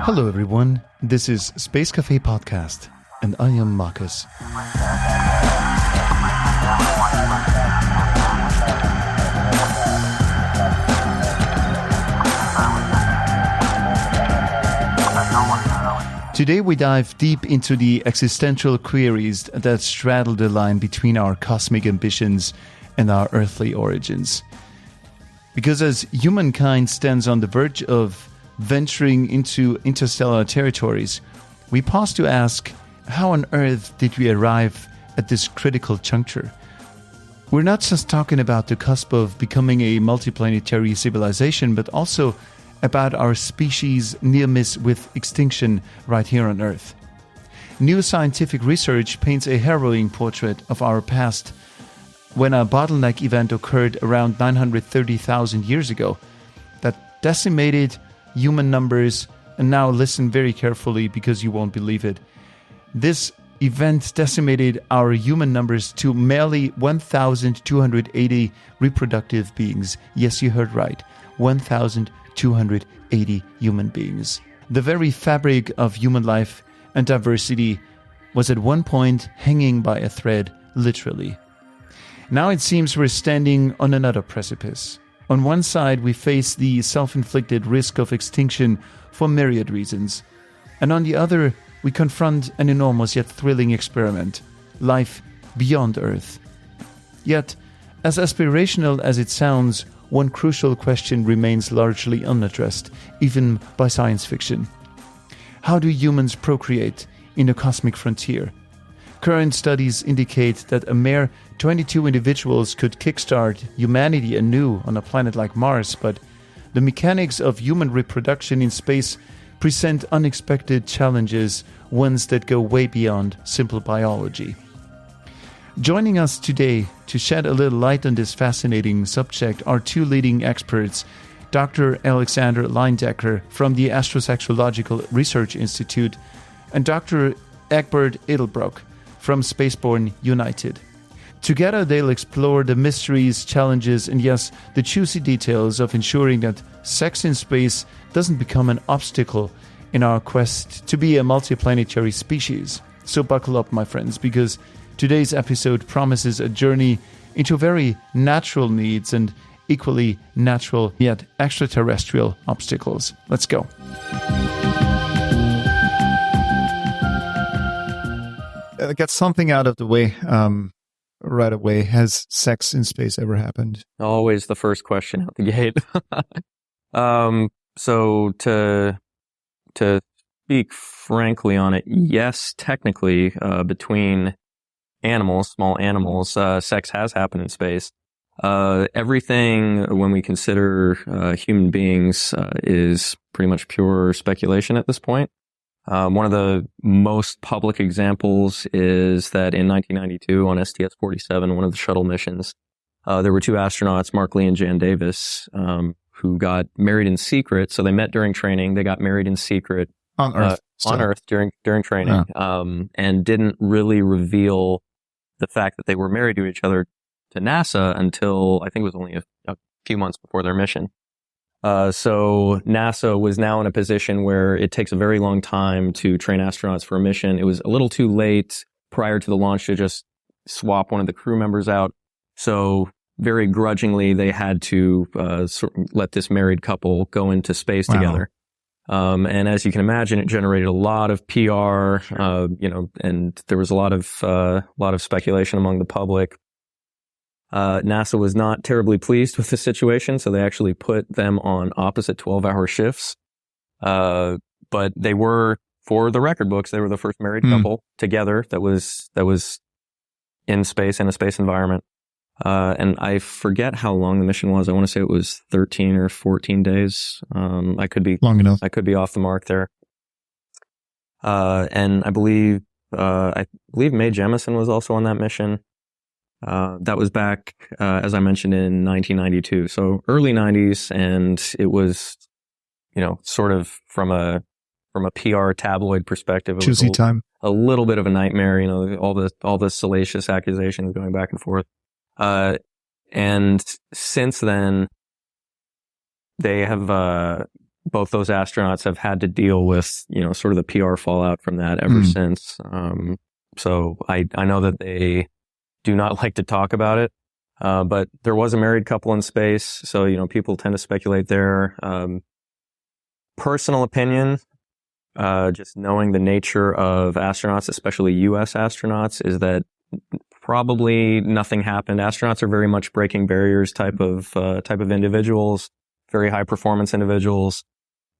Hello everyone, this is Space Café Podcast, and I am Marcus. Today we dive deep into the existential queries that straddle the line between our cosmic ambitions and our earthly origins. Because as humankind stands on the verge of venturing into interstellar territories, we pause to ask, how on earth did we arrive at this critical juncture? We're not just talking about the cusp of becoming a multiplanetary civilization, but also about our species' near miss with extinction right here on Earth. New scientific research paints a harrowing portrait of our past when a bottleneck event occurred around 930,000 years ago that decimated human numbers, and now listen very carefully because you won't believe it. This event decimated our human numbers to merely 1,280 reproductive beings. Yes, you heard right. 1,280 human beings. The very fabric of human life and diversity was at one point hanging by a thread, literally. Now it seems we're standing on another precipice. On one side, we face the self-inflicted risk of extinction for myriad reasons. And on the other, we confront an enormous yet thrilling experiment, life beyond Earth. Yet, as aspirational as it sounds, one crucial question remains largely unaddressed, even by science fiction. How do humans procreate in the cosmic frontier? Current studies indicate that a mere 22 individuals could kickstart humanity anew on a planet like Mars, but the mechanics of human reproduction in space present unexpected challenges, ones that go way beyond simple biology. Joining us today to shed a little light on this fascinating subject are two leading experts, Dr. Alexander Layendecker from the Astrosexuological Research Institute and Dr. Egbert Edelbroek from Spaceborne United. Together they'll explore the mysteries, challenges, and yes, the juicy details of ensuring that sex in space doesn't become an obstacle in our quest to be a multiplanetary species. So buckle up, my friends, because today's episode promises a journey into very natural needs and equally natural yet extraterrestrial obstacles. Let's go. Get something out of the way right away. Has sex in space ever happened? Always the first question out the gate. So to speak frankly on it, yes, technically, between animals, small animals, sex has happened in space. Everything when we consider human beings is pretty much pure speculation at this point. One of the most public examples is that in 1992 on STS-47, one of the shuttle missions, there were two astronauts, Mark Lee and Jan Davis, who got married in secret. So they met during training. They got married in secret on Earth. On Earth during training, and didn't really reveal the fact that they were married to each other to NASA until I think it was only a few months before their mission. So NASA was now in a position where it takes a very long time to train astronauts for a mission. It was a little too late prior to the launch to just swap one of the crew members out. So very grudgingly, they had to let this married couple go into space together. And as you can imagine, it generated a lot of PR, and there was a lot of speculation among the public. NASA was not terribly pleased with the situation, so they actually put them on opposite 12-hour shifts. But they were, for the record books, they were the first married couple together that was in space, in a space environment. And I forget how long the mission was. I want to say it was 13 or 14 days. I could be long enough. I could be off the mark there. And I believe Mae Jemison was also on that mission. That was back, as I mentioned, in 1992. So early 90s, and it was, sort of from a PR tabloid perspective, it juicy was time. A little bit of a nightmare, all the salacious accusations going back and forth. And since then, they have, both those astronauts have had to deal with, sort of the PR fallout from that ever since. So I know that they do not like to talk about it. But there was a married couple in space. So, people tend to speculate there. Personal opinion, just knowing the nature of astronauts, especially U.S. astronauts, is that probably nothing happened. Astronauts are very much breaking barriers type of individuals, very high performance individuals.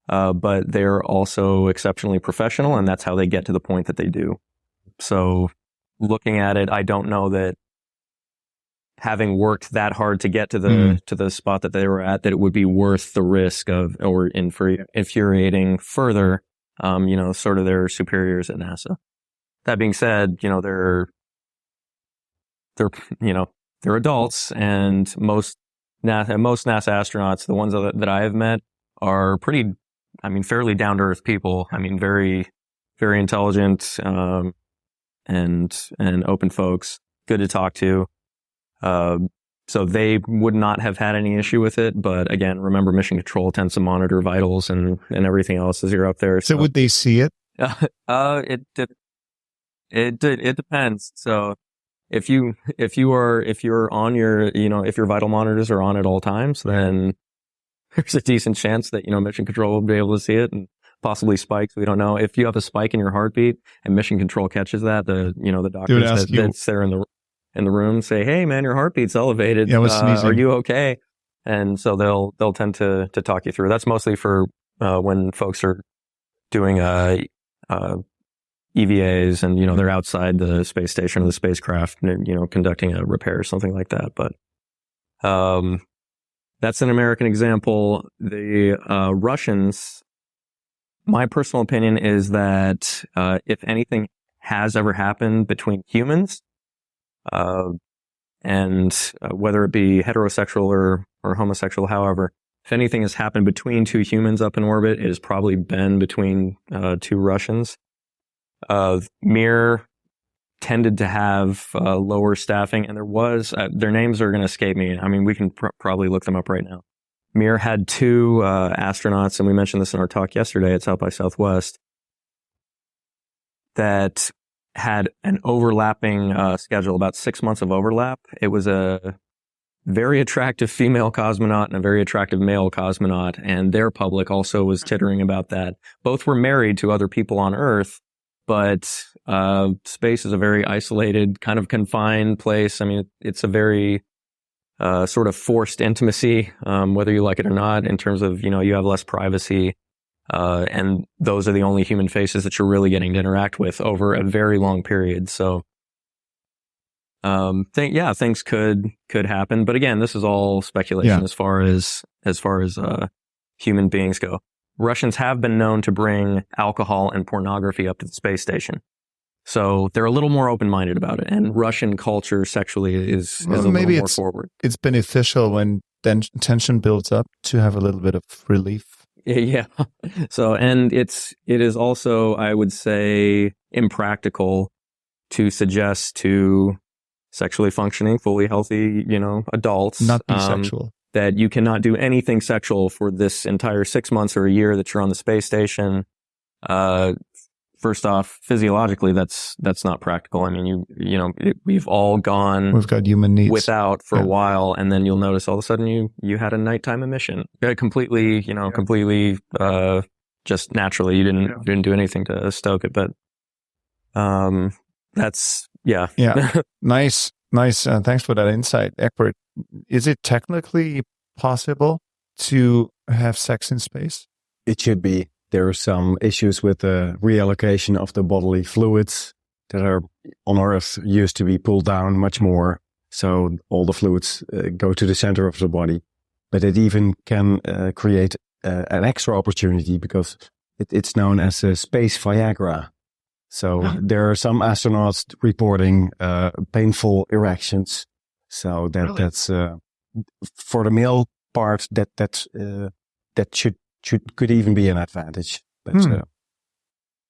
But they're also exceptionally professional, and that's how they get to the point that they do. So looking at it, I don't know that having worked that hard to get to the spot that they were at, that it would be worth the risk of, or infuriating further, sort of their superiors at NASA. That being said, they're adults, and most NASA astronauts, the ones that I have met, are fairly down to earth people. Very, very intelligent, and open folks, good to talk to. So they would not have had any issue with it. But again, remember, mission control tends to monitor vitals and everything else as you're up there. So would they see it? It depends. So if you're on your, if your vital monitors are on at all times, then there's a decent chance that, mission control will be able to see it, and possibly spikes. We don't know. If you have a spike in your heartbeat and mission control catches that, the doctors that's there in the room say, "Hey man, your heartbeat's elevated. Yeah, are you okay?" And so they'll tend to talk you through. That's mostly for when folks are doing EVAs and they're outside the space station or the spacecraft, conducting a repair or something like that. But that's an American example. The Russians, my personal opinion is that if anything has ever happened between humans, and whether it be heterosexual or homosexual, however, if anything has happened between two humans up in orbit, it has probably been between two Russians. Mir tended to have lower staffing, and there was their names are going to escape me. We can probably look them up right now. Mir had two astronauts, and we mentioned this in our talk yesterday at South by Southwest, that had an overlapping schedule, about 6 months of overlap. It was a very attractive female cosmonaut and a very attractive male cosmonaut, and their public also was tittering about that. Both were married to other people on Earth, but space is a very isolated, kind of confined place. It's a very sort of forced intimacy, whether you like it or not, in terms of, you have less privacy. And those are the only human faces that you're really getting to interact with over a very long period. So, things could happen. But again, this is all speculation as far as human beings go. Russians have been known to bring alcohol and pornography up to the space station. So they're a little more open-minded about it. And Russian culture sexually is a little more forward. It's beneficial when tension builds up to have a little bit of relief. Yeah. So, and it is also, I would say, impractical to suggest to sexually functioning, fully healthy, adults. Not be sexual. That you cannot do anything sexual for this entire 6 months or a year that you're on the space station. First off, physiologically, that's not practical. We've all gone. We've got human needs without for a while, and then you'll notice all of a sudden you had a nighttime emission. Completely, just naturally, you didn't do anything to stoke it. But that's yeah. Nice. Thanks for that insight, Egbert. Is it technically possible to have sex in space? It should be. There are some issues with the reallocation of the bodily fluids that are on Earth used to be pulled down much more. So all the fluids go to the center of the body. But it even can create an extra opportunity because it's known as a space Viagra. So there are some astronauts reporting painful erections. So that's for the male part that could even be an advantage. But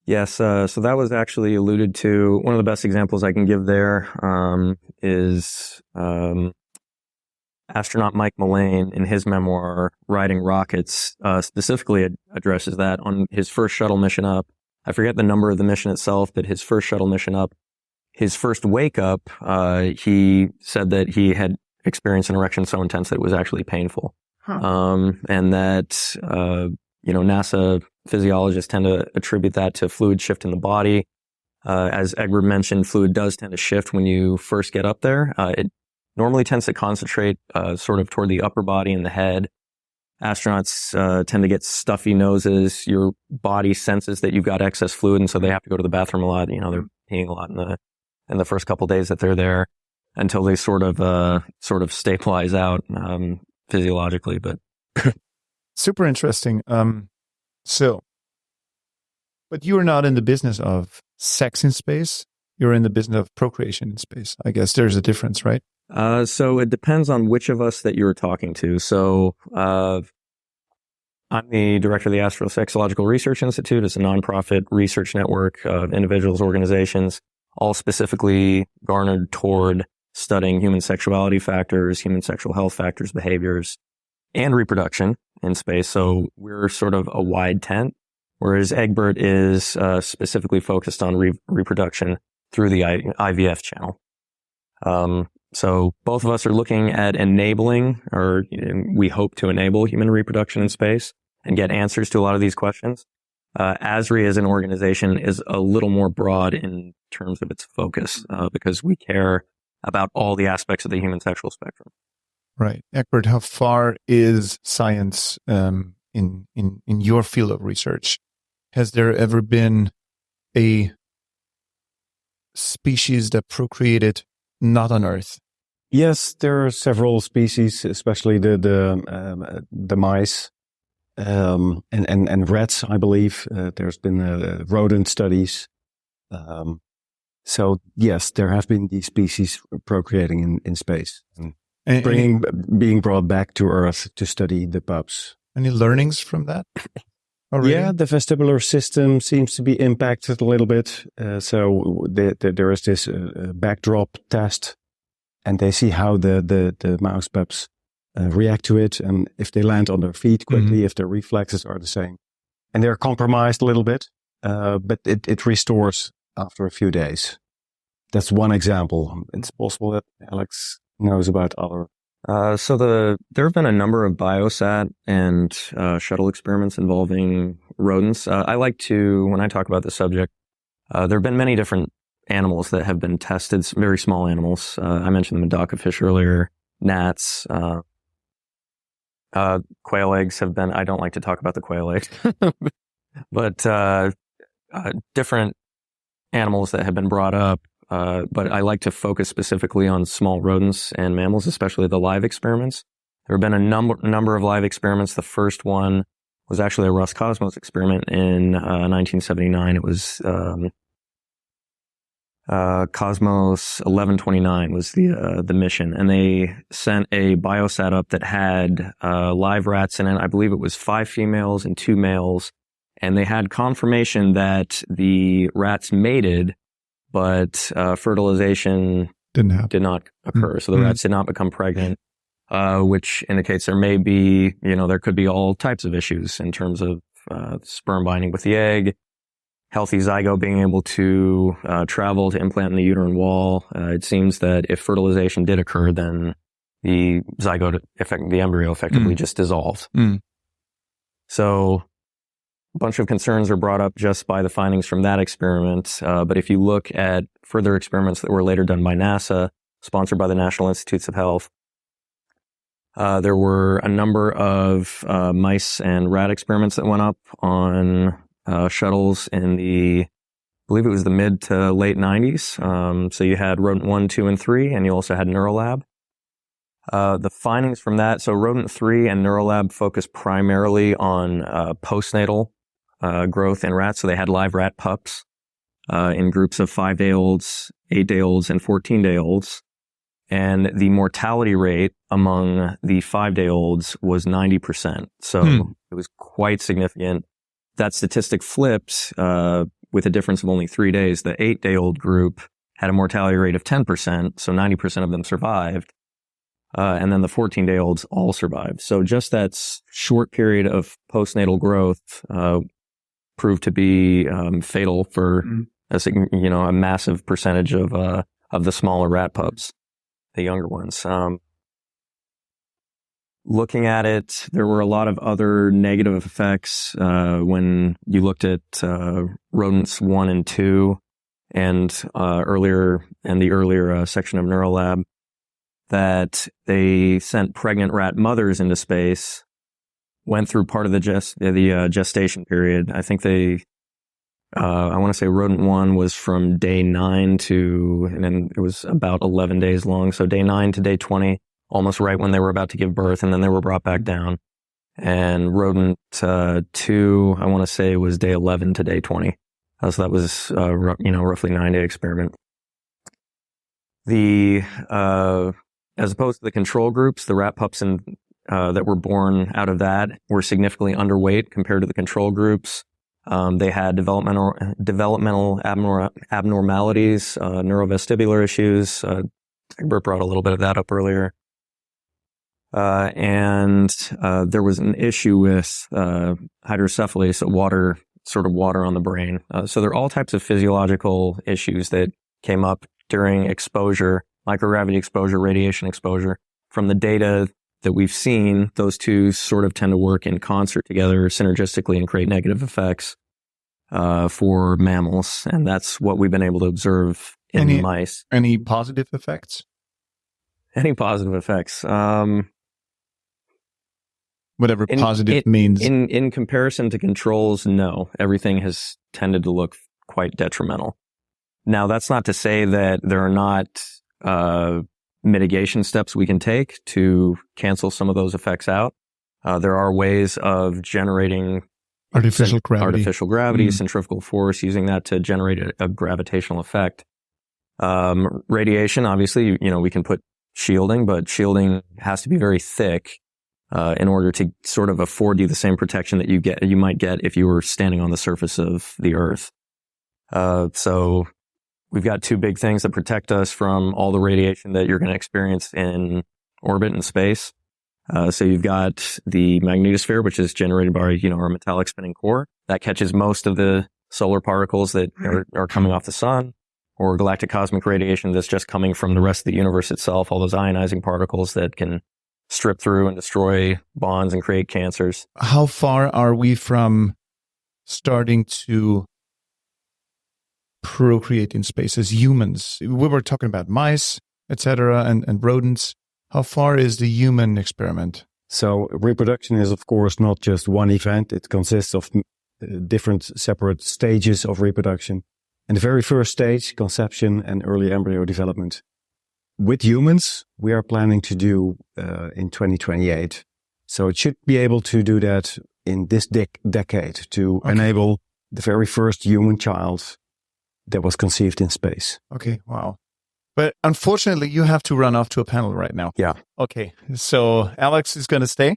yes, so that was actually alluded to. One of the best examples I can give there is astronaut Mike Mullane, in his memoir, Riding Rockets, specifically addresses that on his first shuttle mission up. I forget the number of the mission itself, but his first shuttle mission up, his first wake up, he said that he had experienced an erection so intense that it was actually painful. And that, NASA physiologists tend to attribute that to fluid shift in the body. As Egbert mentioned, fluid does tend to shift when you first get up there. It normally tends to concentrate sort of toward the upper body and the head. Astronauts tend to get stuffy noses. Your body senses that you've got excess fluid, and so they have to go to the bathroom a lot. They're peeing a lot in the first couple of days that they're there until they sort of stabilize out physiologically. But super interesting. But you are not in the business of sex in space. You're in the business of procreation in space. I guess there's a difference, right? So it depends on which of us that you're talking to. So I'm the director of the Sexuality Research Institute. It's a nonprofit research network of individuals, organizations, all specifically garnered toward studying human sexuality factors, human sexual health factors, behaviors, and reproduction in space. So we're sort of a wide tent, whereas Egbert is specifically focused on reproduction through the IVF channel. So both of us are looking at enabling, or we hope to enable, human reproduction in space and get answers to a lot of these questions. ASRI as an organization is a little more broad in terms of its focus, because we care about all the aspects of the human sexual spectrum. Right. Egbert, how far is science in your field of research? Has there ever been a species that procreated not on Earth? Yes, there are several species, especially the mice and rats, I believe. There's been rodent studies. So yes, there have been these species procreating in space and being brought back to Earth to study the pups. Any learnings from that? Already? Yeah, the vestibular system seems to be impacted a little bit. So there is this backdrop test, and they see how the mouse pups react to it, and if they land on their feet quickly, if their reflexes are the same. And they're compromised a little bit, but it restores after a few days. That's one example. It's possible that Alex knows about other. So there have been a number of biosat and shuttle experiments involving rodents. I like to, when I talk about the subject, there have been many different animals that have been tested, very small animals. I mentioned the Medaka fish earlier, gnats, quail eggs have been, I don't like to talk about the quail eggs, but different animals that have been brought up. But I like to focus specifically on small rodents and mammals, especially the live experiments. There have been a number of live experiments. The first one was actually a Roscosmos experiment in 1979. It was Cosmos 1129 was the mission, and they sent a biosat up that had live rats in it. I believe it was 5 females and 2 males, and they had confirmation that the rats mated, but fertilization did not occur. So the rats did not become pregnant, which indicates there may be, there could be all types of issues in terms of sperm binding with the egg, healthy zygote being able to travel to implant in the uterine wall. It seems that if fertilization did occur, then the zygote, the embryo effectively just dissolved. So a bunch of concerns are brought up just by the findings from that experiment. But if you look at further experiments that were later done by NASA, sponsored by the National Institutes of Health, there were a number of mice and rat experiments that went up on shuttles in I believe it was the mid to late 90s. So you had Rodent 1, 2, and 3, and you also had Neurolab. The findings from that, so Rodent 3 and Neurolab focused primarily on postnatal growth in rats. So they had live rat pups in groups of 5-day-olds, 8-day-olds, and 14-day-olds. And the mortality rate among the 5-day-olds was 90%. So it was quite significant. That statistic flipped with a difference of only 3 days. The 8-day-old group had a mortality rate of 10%, so 90% of them survived. and then the 14-day-olds all survived. So just that short period of postnatal growth proved to be fatal for a massive percentage of the smaller rat pups, the younger ones. Looking at it, there were a lot of other negative effects when you looked at rodents 1 and 2 and the earlier section of Neurolab, that they sent pregnant rat mothers into space, went through part of the gestation period. I think I want to say rodent 1 was from day 9 and then it was about 11 days long. So day 9 to day 20. Almost right when they were about to give birth, and then they were brought back down. And rodent 2, I want to say, was day 11 to day 20. So that was, roughly 9-day experiment. As opposed to the control groups, the rat pups that were born out of that were significantly underweight compared to the control groups. They had developmental abnormalities, neurovestibular issues. Egbert brought a little bit of that up earlier. And there was an issue with hydrocephaly, so water on the brain. So there are all types of physiological issues that came up during exposure, microgravity exposure, radiation exposure. From the data that we've seen, those two sort of tend to work in concert together synergistically and create negative effects for mammals. And that's what we've been able to observe in mice. Any positive effects? Any positive effects? Whatever positive means. In comparison to controls, no. Everything has tended to look quite detrimental. Now, that's not to say that there are not mitigation steps we can take to cancel some of those effects out. There are ways of generating artificial gravity, centrifugal force, using that to generate a gravitational effect. Radiation, obviously, we can put shielding, but shielding has to be very thick in order to sort of afford you the same protection that you might get if you were standing on the surface of the Earth. So we've got two big things that protect us from all the radiation that you're going to experience in orbit and space. So you've got the magnetosphere, which is generated by, our metallic spinning core that catches most of the solar particles that are coming off the sun, or galactic cosmic radiation that's just coming from the rest of the universe itself, all those ionizing particles that can strip through and destroy bonds and create cancers. How far are we from starting to procreate in space as humans? We were talking about mice, etc., and rodents. How far is the human experiment? So reproduction is, of course, not just one event. It consists of different separate stages of reproduction. And the very first stage, conception and early embryo development. With humans, we are planning to do in 2028. So it should be able to do that in this decade to enable the very first human child that was conceived in space. Okay, wow. But unfortunately, you have to run off to a panel right now. Yeah. Okay, so Alex is going to stay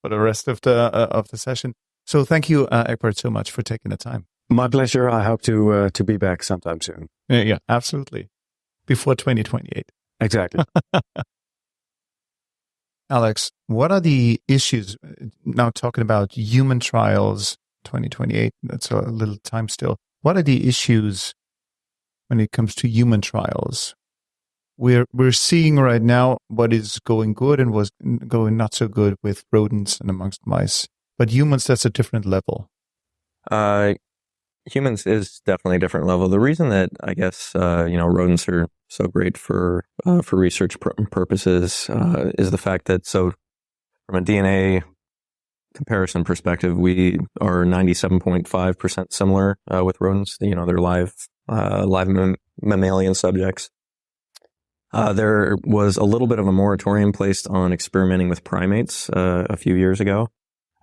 for the rest of the session. So thank you, Egbert, so much for taking the time. My pleasure. I hope to be back sometime soon. Yeah, absolutely. Before 2028. Exactly. Alex, what are the issues now talking about human trials 2028? That's a little time still. What are the issues when it comes to human trials? We're seeing right now what is going good and was going not so good with rodents and amongst mice. But humans, that's a different level. Humans is definitely a different level. The reason that I guess rodents are so great for research purposes is the fact that from a DNA comparison perspective, we are 97.5% similar with rodents. They're live mammalian subjects. There was a little bit of a moratorium placed on experimenting with primates a few years ago.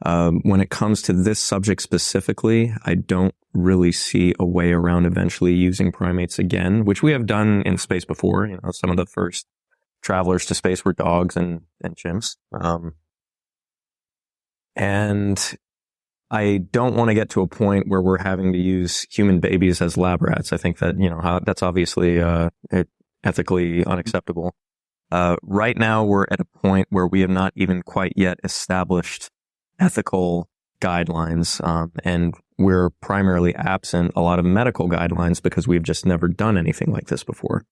When it comes to this subject specifically, I don't really see a way around eventually using primates again, which we have done in space before. Some of the first travelers to space were dogs and chimps. And I don't want to get to a point where we're having to use human babies as lab rats. I think that, that's obviously ethically unacceptable. Right now, we're at a point where we have not even quite yet established ethical guidelines, and we're primarily absent a lot of medical guidelines because we've just never done anything like this before.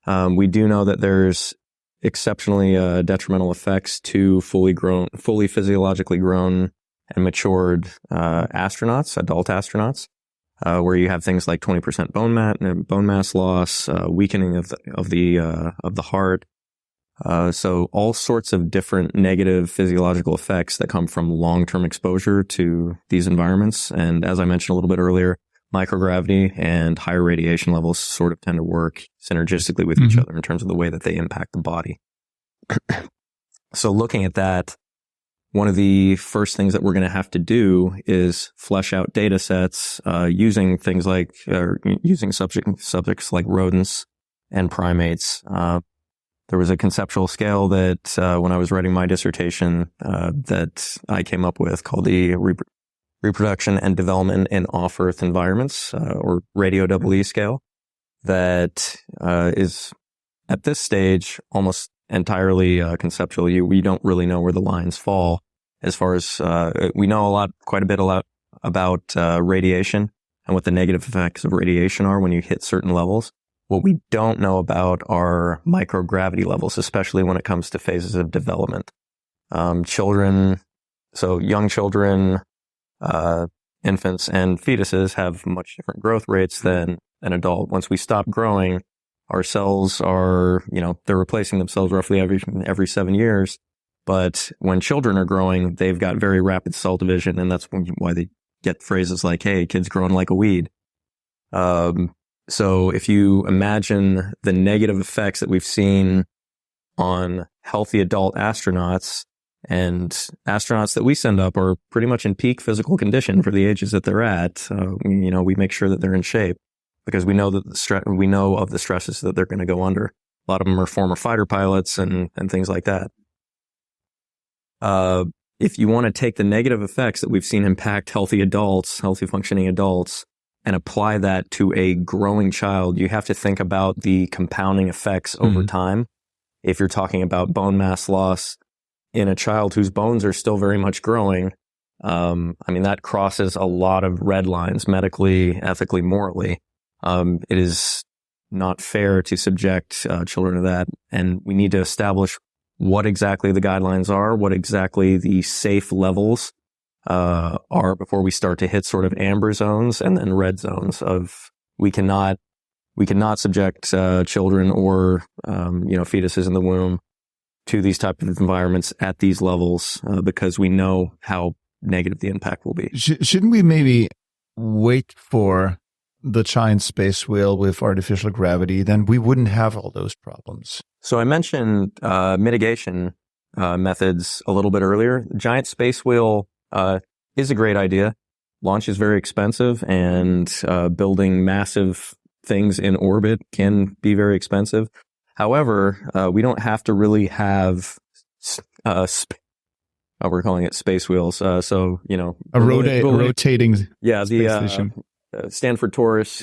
We do know that there's exceptionally detrimental effects to fully physiologically grown and matured astronauts, adult astronauts, where you have things like 20% bone mass loss, weakening of the heart. So all sorts of different negative physiological effects that come from long-term exposure to these environments. And as I mentioned a little bit earlier, microgravity and higher radiation levels sort of tend to work synergistically with each other in terms of the way that they impact the body. So looking at that, one of the first things that we're going to have to do is flesh out data sets using things like using subjects like rodents and primates. There was a conceptual scale that when I was writing my dissertation that I came up with called the Reproduction and Development in Off-Earth Environments, or Radio EE scale, that is at this stage almost entirely conceptual. We don't really know where the lines fall as far as we know quite a bit about radiation and what the negative effects of radiation are when you hit certain levels. What we don't know about are microgravity levels, especially when it comes to phases of development. Young children, infants and fetuses have much different growth rates than an adult. Once we stop growing, our cells are, they're replacing themselves roughly every 7 years. But when children are growing, they've got very rapid cell division, and that's why they get phrases like, "Hey, kid's growing like a weed." So if you imagine the negative effects that we've seen on healthy adult astronauts, and astronauts that we send up are pretty much in peak physical condition for the ages that they're at. We make sure that they're in shape because we know that we know of the stresses that they're going to go under. A lot of them are former fighter pilots and things like that. If you want to take the negative effects that we've seen impact healthy functioning adults, and apply that to a growing child, you have to think about the compounding effects over time. If you're talking about bone mass loss in a child whose bones are still very much growing, that crosses a lot of red lines medically, ethically, morally. It is not fair to subject children to that. And we need to establish what exactly the guidelines are, what exactly the safe levels are before we start to hit sort of amber zones and then red zones of we cannot subject children or fetuses in the womb to these type of environments at these levels because we know how negative the impact will be. Shouldn't we maybe wait for the giant space whale with artificial gravity? Then we wouldn't have all those problems. So I mentioned mitigation methods a little bit earlier. Giant space whale is a great idea. Launch is very expensive, and building massive things in orbit can be very expensive. However, we don't have to really have we're calling it space wheels. A rotating space station. Stanford Torus.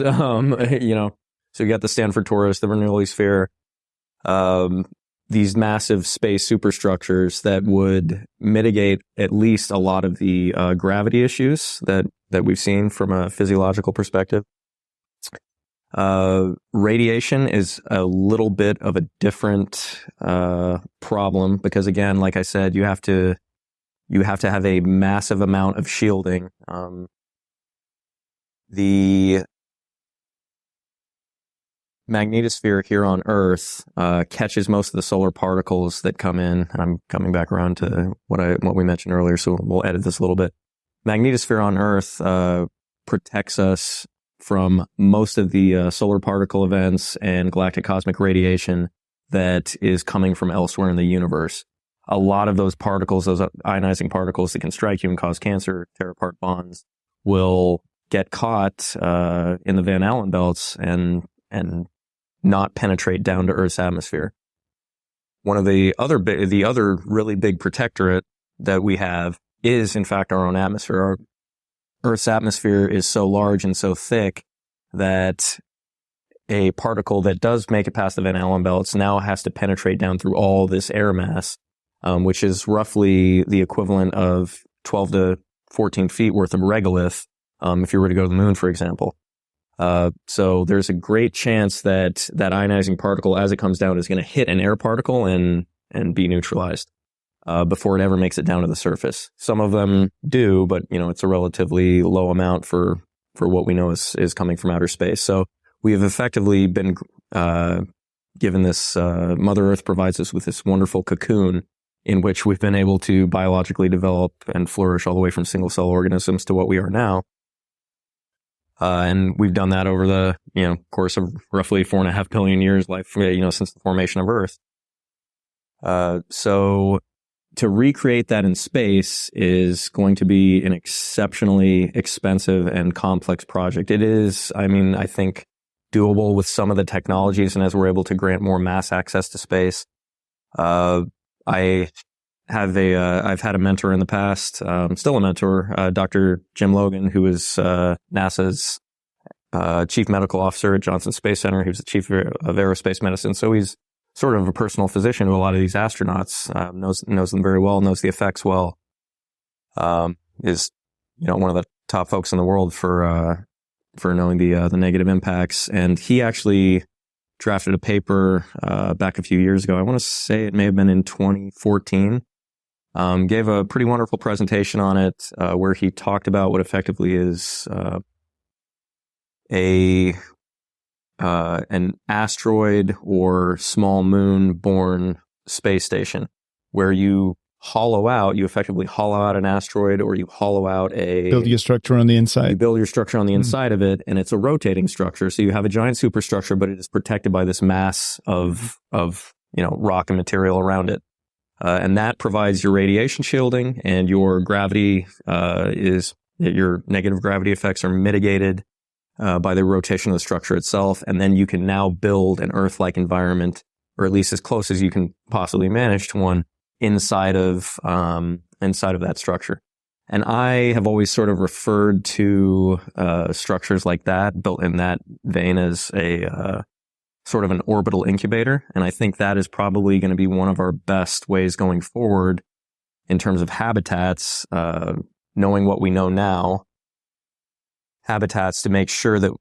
So you got the Stanford Torus, the Bernoulli sphere. These massive space superstructures that would mitigate at least a lot of the gravity issues that we've seen from a physiological perspective. Radiation is a little bit of a different problem because, again, like I said, you have to have a massive amount of shielding. The magnetosphere here on Earth catches most of the solar particles that come in. And I'm coming back around to what we mentioned earlier, so we'll edit this a little bit. Magnetosphere on Earth protects us from most of the solar particle events and galactic cosmic radiation that is coming from elsewhere in the universe. A lot of those particles, those ionizing particles that can strike you and cause cancer, tear apart bonds, will get caught in the Van Allen belts and not penetrate down to Earth's atmosphere. One of the other really big protectorate that we have is, in fact, our own atmosphere. Our Earth's atmosphere is so large and so thick that a particle that does make it past the Van Allen belts now has to penetrate down through all this air mass, which is roughly the equivalent of 12 to 14 feet worth of regolith, if you were to go to the moon, for example. So there's a great chance that that ionizing particle, as it comes down, is going to hit an air particle and be neutralized before it ever makes it down to the surface. Some of them do, but it's a relatively low amount for what we know is coming from outer space. So we have effectively been given this. Mother Earth provides us with this wonderful cocoon in which we've been able to biologically develop and flourish all the way from single cell organisms to what we are now. And we've done that over the, course of roughly 4.5 billion years life, since the formation of Earth. So to recreate that in space is going to be an exceptionally expensive and complex project. It is, I think, doable with some of the technologies, and as we're able to grant more mass access to space. I've had a mentor in the past, still a mentor, Dr. Jim Logan, who is NASA's chief medical officer at Johnson Space Center. He was the chief of aerospace medicine. So he's sort of a personal physician to a lot of these astronauts, knows them very well, knows the effects well, is, one of the top folks in the world for knowing the negative impacts. And he actually drafted a paper, back a few years ago. I want to say it may have been in 2014. Gave a pretty wonderful presentation on it, where he talked about what effectively is, an asteroid or small moon born space station, where you effectively hollow out an asteroid, or you hollow out build your structure on the inside. You build your structure on the inside of it, and it's a rotating structure. So you have a giant superstructure, but it is protected by this mass of rock and material around it. And that provides your radiation shielding, and your gravity, your negative gravity effects are mitigated by the rotation of the structure itself. And then you can now build an Earth-like environment, or at least as close as you can possibly manage to one, inside of that structure. And I have always sort of referred to structures like that, built in that vein, as a sort of an orbital incubator. And I think that is probably going to be one of our best ways going forward in terms of habitats, knowing what we know now, habitats to make sure that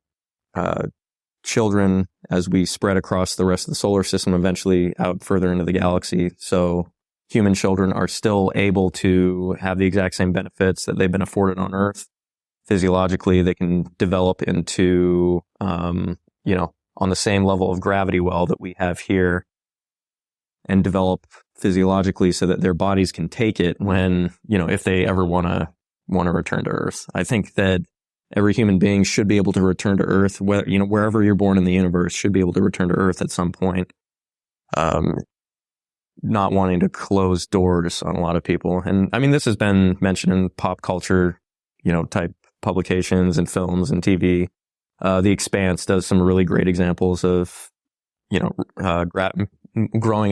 children, as we spread across the rest of the solar system, eventually out further into the galaxy, so human children are still able to have the exact same benefits that they've been afforded on Earth. Physiologically, they can develop into, on the same level of gravity well that we have here, and develop physiologically so that their bodies can take it when, if they ever want to return to Earth. I think that every human being should be able to return to Earth, wherever you're born in the universe, should be able to return to Earth at some point. Not wanting to close doors on a lot of people. And this has been mentioned in pop culture, type publications and films and TV. The Expanse does some really great examples of, growing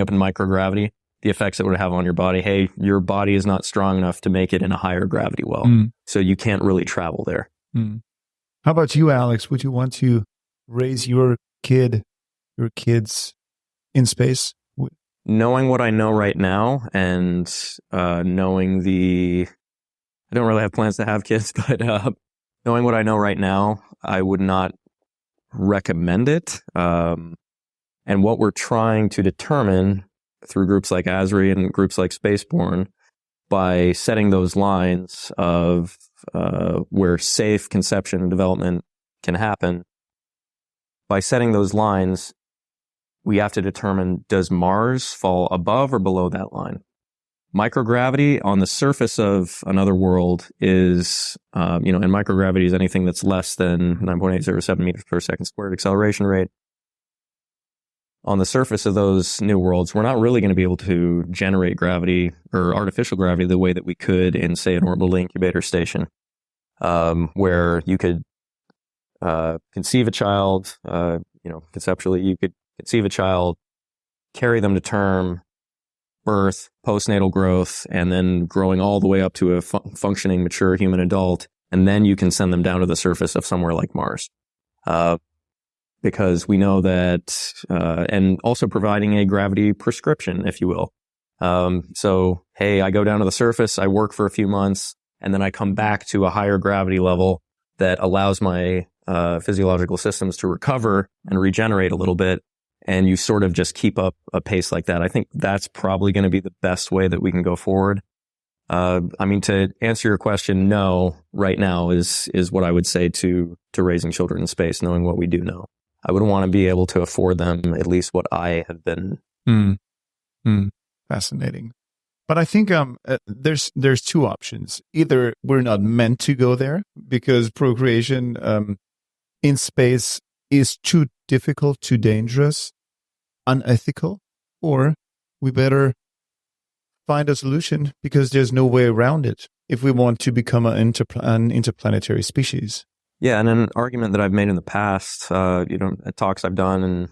up in microgravity, the effects it would have on your body. Hey, your body is not strong enough to make it in a higher gravity well. So you can't really travel there. How about you, Alex? Would you want to raise your kids in space? Knowing what I know right now, and knowing I don't really have plans to have kids, but knowing what I know right now, I would not recommend it. And what we're trying to determine through groups like ASRI and groups like Spaceborne, by setting those lines of where safe conception and development can happen, by setting those lines, we have to determine, does Mars fall above or below that line? Microgravity on the surface of another world is, and microgravity is anything that's less than 9.807 meters per second squared acceleration rate. On the surface of those new worlds, we're not really going to be able to generate gravity or artificial gravity the way that we could in, say, an orbital incubator station, where you could conceive a child, conceptually, you could conceive a child, carry them to term, birth, postnatal growth, and then growing all the way up to a functioning, mature human adult, and then you can send them down to the surface of somewhere like Mars. because we know that, and also providing a gravity prescription, if you will. So, hey, I go down to the surface, I work for a few months, and then I come back to a higher gravity level that allows my physiological systems to recover and regenerate a little bit. And you sort of just keep up a pace like that. I think that's probably going to be the best way that we can go forward. I mean, to answer your question, no, right now is what I would say to raising children in space, knowing what we do know. I would want to be able to afford them at least what I have been. Fascinating. But I think there's two options. Either we're not meant to go there because procreation in space is too difficult, too dangerous, unethical, or we better find a solution because there's no way around it if we want to become an interplanetary species. Yeah, and an argument that I've made in the past, at talks I've done, and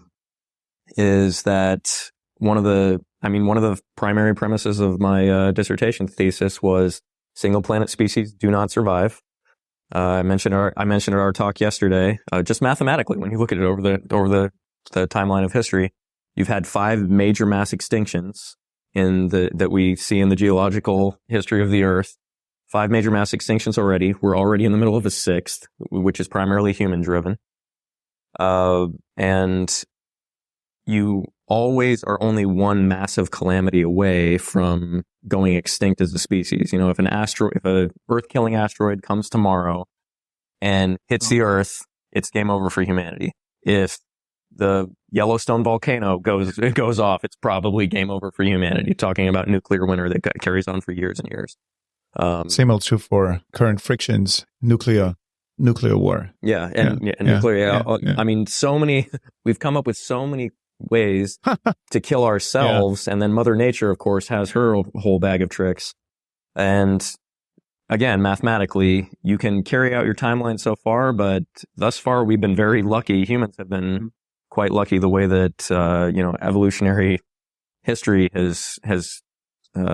is that one of the primary premises of my dissertation thesis was single planet species do not survive. I mentioned at our talk yesterday, just mathematically, when you look at it over the timeline of history, you've had 5 major mass extinctions that we see in the geological history of the Earth. 5 major mass extinctions already. We're already in the middle of a 6th, which is primarily human driven. And you always are only one massive calamity away from going extinct as a species. If a Earth-killing asteroid comes tomorrow and hits the Earth, it's game over for humanity. If the Yellowstone volcano goes off, it's probably game over for humanity. Talking about nuclear winter that carries on for years and years. Same also for current frictions, nuclear war. Yeah, and nuclear. Yeah. I mean, we've come up with so many ways to kill ourselves, and then Mother Nature, of course, has her whole bag of tricks. And again, mathematically, you can carry out your timeline so far, but thus far we've been very lucky. Humans have been quite lucky the way that evolutionary history has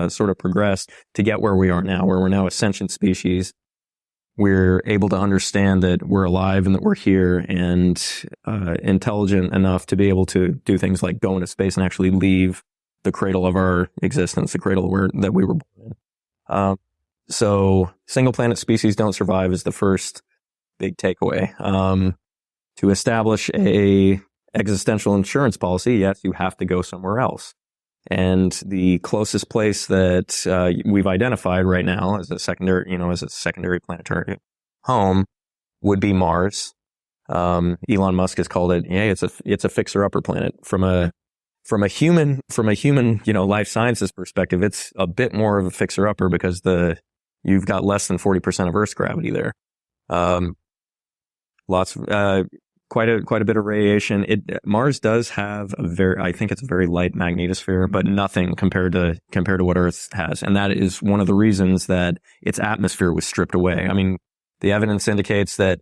sort of progressed to get where we are now, where we're now a sentient species. We're able to understand that we're alive and that we're here and intelligent enough to be able to do things like go into space and actually leave the cradle of our existence, the cradle that we were born in. So single planet species don't survive is the first big takeaway. To establish a existential insurance policy, yes, you have to go somewhere else. And the closest place that we've identified right now as a secondary planetary home would be Mars. Elon Musk has called it, it's a fixer-upper planet. From a human life sciences perspective, it's a bit more of a fixer-upper because you've got less than 40% of Earth's gravity there. Quite a bit of radiation. Mars does have I think it's a very light magnetosphere, but nothing compared to what Earth has. And that is one of the reasons that its atmosphere was stripped away. I mean, the evidence indicates that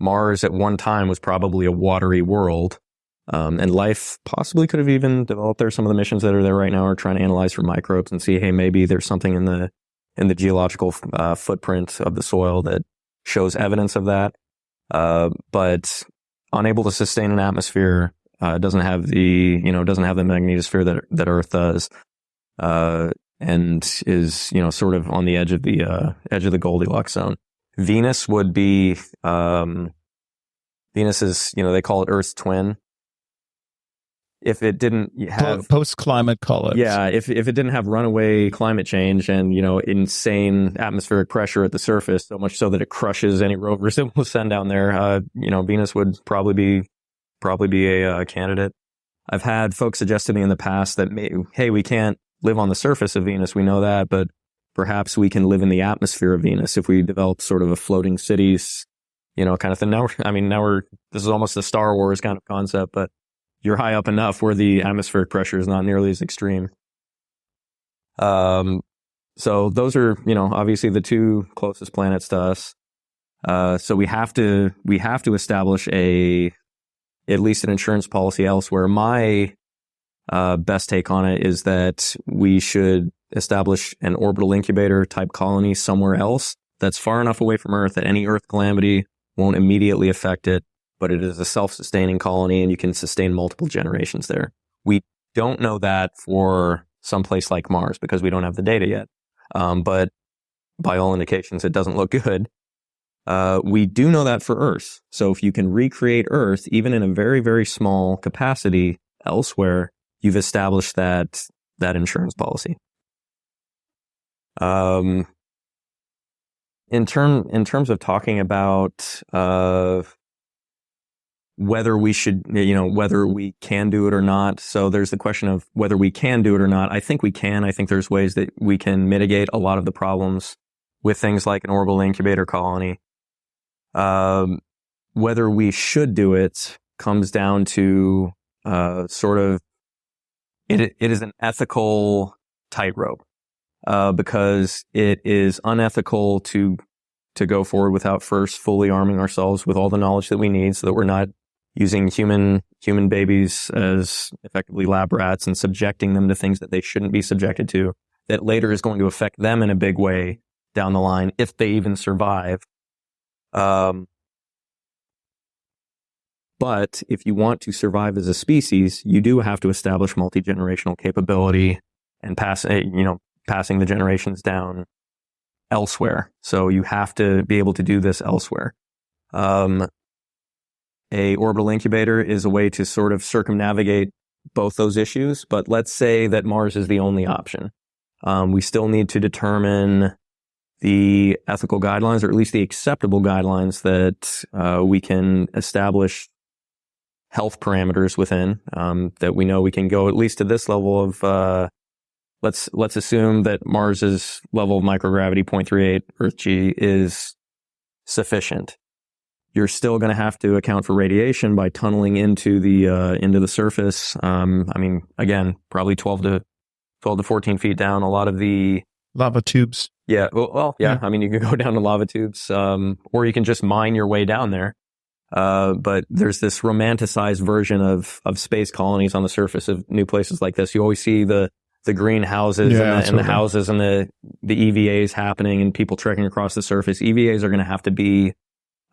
Mars at one time was probably a watery world. And life possibly could have even developed there. Some of the missions that are there right now are trying to analyze for microbes and see, hey, maybe there's something in the geological footprint of the soil that shows evidence of that. But unable to sustain an atmosphere, doesn't have the magnetosphere that Earth does, and is, sort of on the edge of the Goldilocks zone. Venus would be, Venus is, they call it Earth's twin. If it didn't have post-climate collapse. Yeah. If it didn't have runaway climate change and, insane atmospheric pressure at the surface, so much so that it crushes any rovers that we'll send down there, Venus would probably be a candidate. I've had folks suggest to me in the past that, hey, we can't live on the surface of Venus. We know that, but perhaps we can live in the atmosphere of Venus if we develop sort of a floating cities, kind of thing. This is almost a Star Wars kind of concept, but you're high up enough where the atmospheric pressure is not nearly as extreme. So those are, obviously the 2 closest planets to us. So we have to establish at least an insurance policy elsewhere. My best take on it is that we should establish an orbital incubator type colony somewhere else that's far enough away from Earth that any Earth calamity won't immediately affect it. but it is a self-sustaining colony and you can sustain multiple generations there. We don't know that for some place like Mars because we don't have the data yet. But by all indications, it doesn't look good. We do know that for Earth. So if you can recreate Earth, even in a very, very small capacity elsewhere, you've established that insurance policy. In terms of talking about whether we should, whether we can do it or not. So there's the question of whether we can do it or not. I think we can. I think there's ways that we can mitigate a lot of the problems with things like an orbital incubator colony. Whether we should do it comes down to it is an ethical tightrope, because it is unethical to go forward without first fully arming ourselves with all the knowledge that we need so that we're not using human babies as effectively lab rats and subjecting them to things that they shouldn't be subjected to, that later is going to affect them in a big way down the line if they even survive. But if you want to survive as a species, you do have to establish multi-generational capability and passing the generations down elsewhere. So you have to be able to do this elsewhere. A orbital incubator is a way to sort of circumnavigate both those issues, but let's say that Mars is the only option. We still need to determine the ethical guidelines, or at least the acceptable guidelines that we can establish health parameters within, that we know we can go at least to this level of, let's assume that Mars's level of microgravity, 0.38 Earth G, is sufficient. You're still going to have to account for radiation by tunneling into the surface. Again, probably 12 to 14 feet down. A lot of the lava tubes. Yeah. Well, yeah. I mean, you can go down to lava tubes, or you can just mine your way down there. But there's this romanticized version of space colonies on the surface of new places like this. You always see the greenhouses and the houses and the EVAs happening and people trekking across the surface. EVAs are going to have to be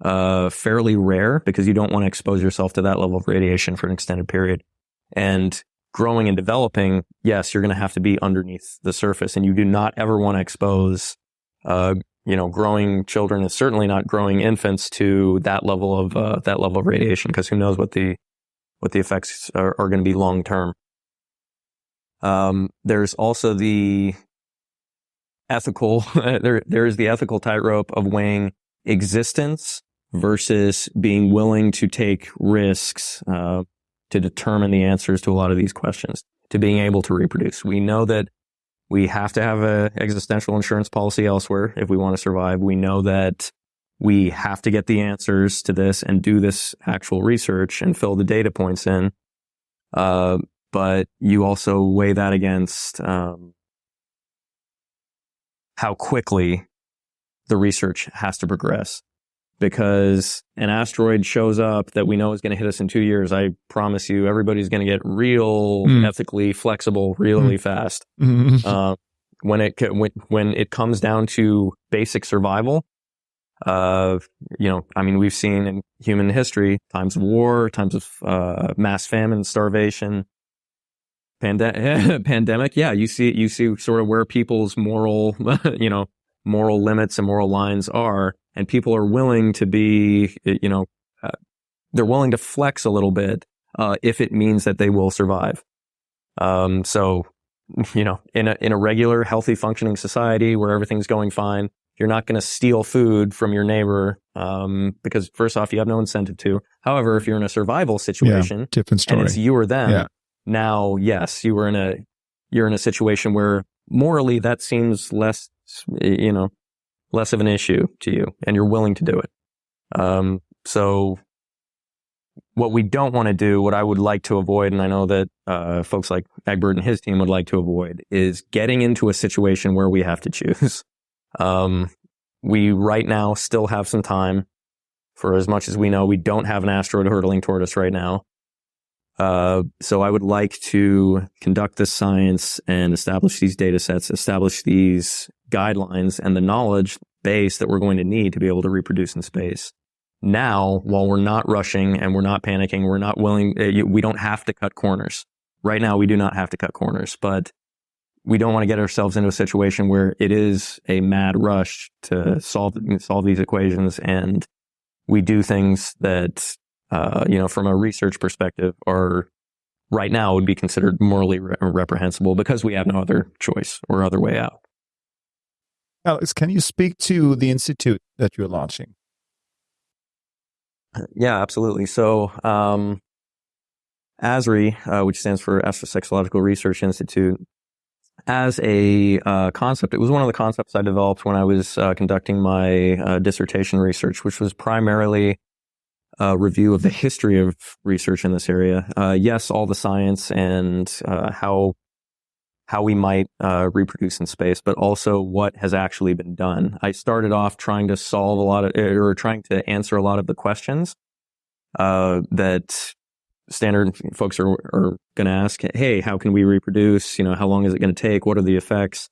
fairly rare because you don't want to expose yourself to that level of radiation for an extended period. And growing and developing, yes, you're going to have to be underneath the surface, and you do not ever want to expose, growing children, and certainly not growing infants, to that level of radiation, because who knows what the effects are going to be long term. There's also the ethical, there is the ethical tightrope of weighing existence versus being willing to take risks to determine the answers to a lot of these questions, to being able to reproduce. We know that we have to have an existential insurance policy elsewhere if we want to survive. We know that we have to get the answers to this and do this actual research and fill the data points in. But you also weigh that against how quickly the research has to progress. Because an asteroid shows up that we know is going to hit us in 2 years, I promise you, everybody's going to get real ethically flexible really fast. When it comes down to basic survival, we've seen in human history times of war, times of mass famine, starvation, pandemic. Yeah, you see sort of where people's moral limits and moral lines are. And people are willing to be, they're willing to flex a little bit, if it means that they will survive. In a regular, healthy, functioning society where everything's going fine, you're not going to steal food from your neighbor, because first off, you have no incentive to. However, if you're in a survival situation, different story, and it's you or them, now, yes, you're in a situation where morally that seems less of an issue to you, and you're willing to do it. So what we don't want to do, what I would like to avoid, and I know that folks like Egbert and his team would like to avoid, is getting into a situation where we have to choose. We right now still have some time. For as much as we know, we don't have an asteroid hurtling toward us right now. So I would like to conduct this science and establish these data sets, establish these guidelines and the knowledge base that we're going to need to be able to reproduce in space. now, while we're not rushing and we're not panicking, we're not willing, we don't have to cut corners. Right now, we do not have to cut corners, but we don't want to get ourselves into a situation where it is a mad rush to solve these equations, and we do things that, from a research perspective, are right now would be considered morally reprehensible because we have no other choice or other way out. Alex, can you speak to the institute that you're launching? Yeah, absolutely. So, ASRI, which stands for Astrosexuological Research Institute, as a concept, it was one of the concepts I developed when I was conducting my dissertation research, which was primarily a review of the history of research in this area. Yes, all the science and how we might reproduce in space, but also what has actually been done. I started off trying to trying to answer a lot of the questions that standard folks are going to ask. Hey, how can we reproduce? How long is it going to take? What are the effects?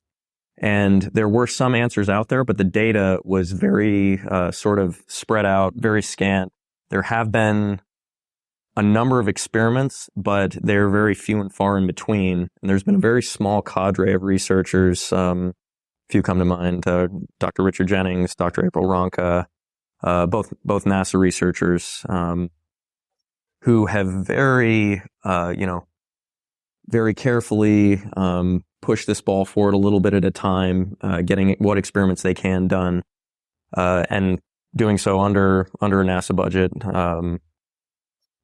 And there were some answers out there, but the data was very sort of spread out, very scant. There have been a number of experiments, but they're very few and far in between. And there's been a very small cadre of researchers. A few come to mind: Dr. Richard Jennings, Dr. April Ronca, both NASA researchers, who have very carefully pushed this ball forward a little bit at a time, getting what experiments they can done, and doing so under a NASA budget.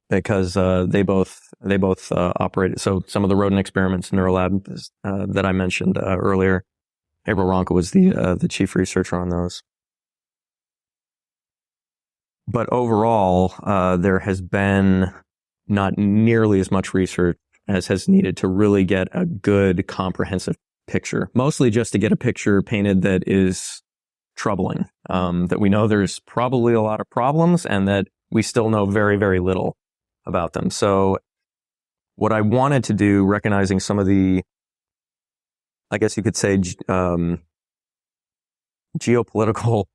Because they both operated. So some of the rodent experiments in Neurolab that I mentioned earlier, April Ronca was the chief researcher on those. But overall, there has been not nearly as much research as has needed to really get a good comprehensive picture. Mostly just to get a picture painted that is troubling. That we know there's probably a lot of problems, and that we still know very, very little about them. So what I wanted to do, recognizing some of the, I guess you could say, geopolitical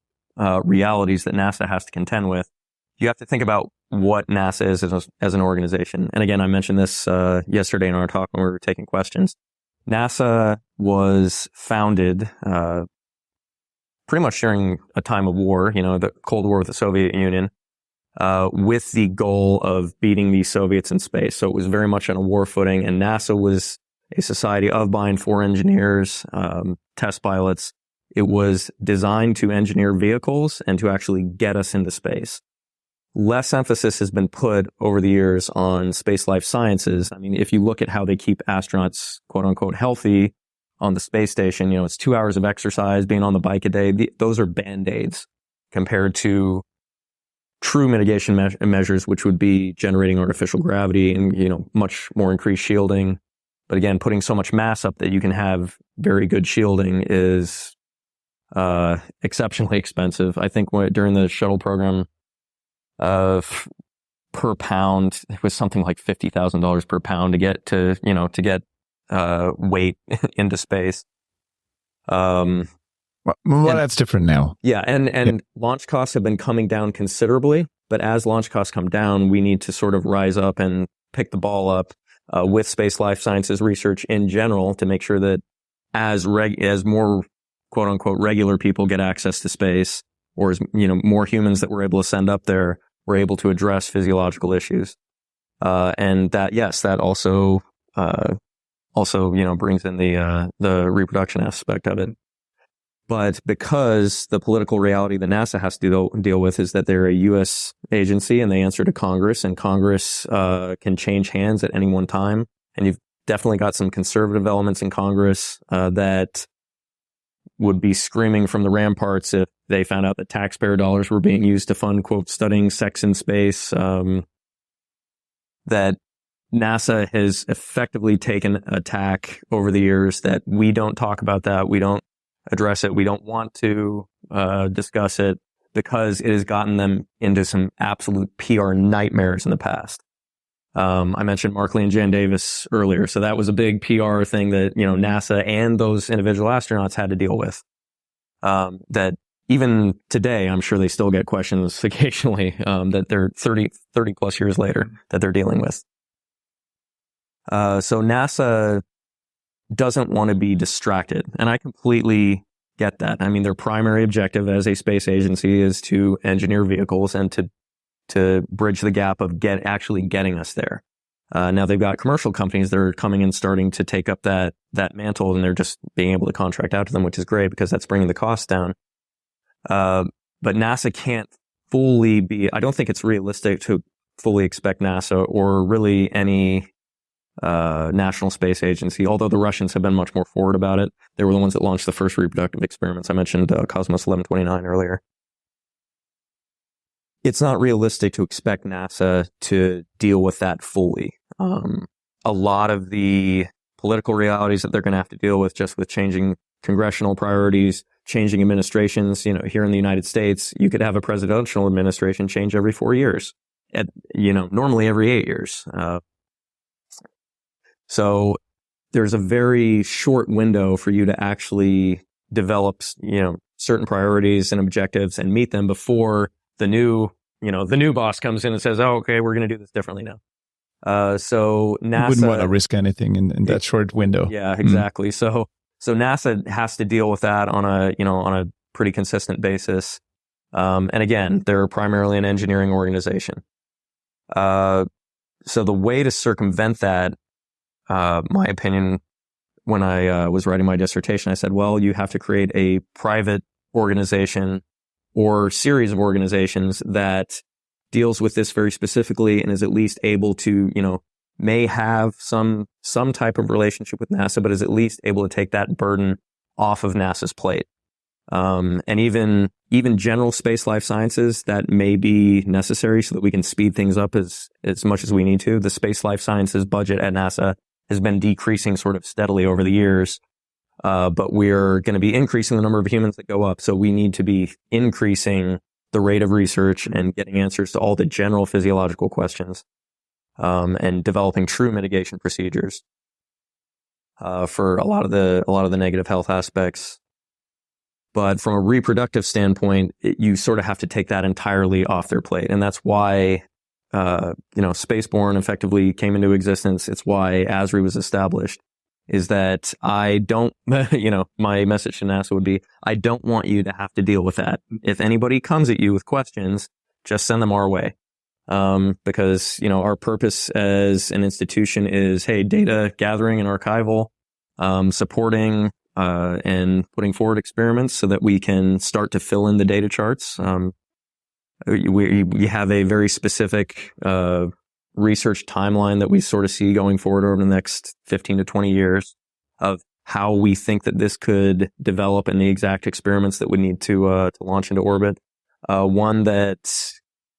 realities that NASA has to contend with, you have to think about what NASA is as an organization. And again, I mentioned this yesterday in our talk when we were taking questions. NASA was founded pretty much during a time of war, the Cold War with the Soviet Union, with the goal of beating the Soviets in space. So it was very much on a war footing, and NASA was a society of by and for engineers, test pilots. It was designed to engineer vehicles and to actually get us into space. Less emphasis has been put over the years on space life sciences. I mean, if you look at how they keep astronauts, quote unquote, healthy on the space station, it's 2 hours of exercise, being on the bike a day. Those are Band-Aids compared to true mitigation measures, which would be generating artificial gravity and, much more increased shielding. But again, putting so much mass up that you can have very good shielding is exceptionally expensive. I think during the shuttle program, per pound, it was something like $50,000 per pound to get weight into space. Well, that's different now. Yeah, and launch costs have been coming down considerably, but as launch costs come down, we need to sort of rise up and pick the ball up with space life sciences research in general to make sure that as more quote unquote regular people get access to space, or as more humans that we're able to send up there, we're able to address physiological issues, and that that also brings in the reproduction aspect of it. But because the political reality that NASA has to deal with is that they're a U.S. agency and they answer to Congress, and Congress can change hands at any one time. And you've definitely got some conservative elements in Congress that would be screaming from the ramparts if they found out that taxpayer dollars were being used to fund, quote, studying sex in space. That NASA has effectively taken a tack over the years that we don't talk about that. We don't address it. We don't want to discuss it because it has gotten them into some absolute PR nightmares in the past. I mentioned Markley and Jan Davis earlier. So that was a big PR thing that, NASA and those individual astronauts had to deal with. That, even today, I'm sure they still get questions occasionally that they're 30 plus years later that they're dealing with. So NASA doesn't want to be distracted, and I completely get that. I mean, their primary objective as a space agency is to engineer vehicles and to bridge the gap of actually getting us there. Now they've got commercial companies that are coming and starting to take up that mantle, and they're just being able to contract out to them, which is great because that's bringing the cost down. But NASA can't fully I don't think it's realistic to fully expect NASA or really any national space agency, although the Russians have been much more forward about it. They were the ones that launched the first reproductive experiments. I mentioned Cosmos 1129 earlier. It's not realistic to expect NASA to deal with that fully. A lot of the political realities that they're going to have to deal with, just with changing congressional priorities, changing administrations. Here in the United States, you could have a presidential administration change every 4 years, normally every 8 years. So there's a very short window for you to actually develop, certain priorities and objectives and meet them before the new boss comes in and says, "Oh, okay, we're going to do this differently now." So NASA wouldn't want to risk anything in that short window. Yeah, exactly. So NASA has to deal with that on a pretty consistent basis. And again, they're primarily an engineering organization. So the way to circumvent that, my opinion, when I was writing my dissertation, I said, well, you have to create a private organization or series of organizations that deals with this very specifically and is at least able to, may have some type of relationship with NASA, but is at least able to take that burden off of NASA's plate. And even general space life sciences, that may be necessary so that we can speed things up as much as we need to. The space life sciences budget at NASA has been decreasing sort of steadily over the years. But we're going to be increasing the number of humans that go up. So we need to be increasing the rate of research and getting answers to all the general physiological questions, and developing true mitigation procedures, for a lot of the negative health aspects. But from a reproductive standpoint, you sort of have to take that entirely off their plate. And that's why, Spaceborne effectively came into existence. It's why ASRI was established. Is that I don't, my message to NASA would be, I don't want you to have to deal with that. If anybody comes at you with questions, just send them our way. Because, our purpose as an institution is, hey, data gathering and archival, supporting, and putting forward experiments so that we can start to fill in the data charts. We have a very specific, research timeline that we sort of see going forward over the next 15 to 20 years of how we think that this could develop and the exact experiments that we need to launch into orbit.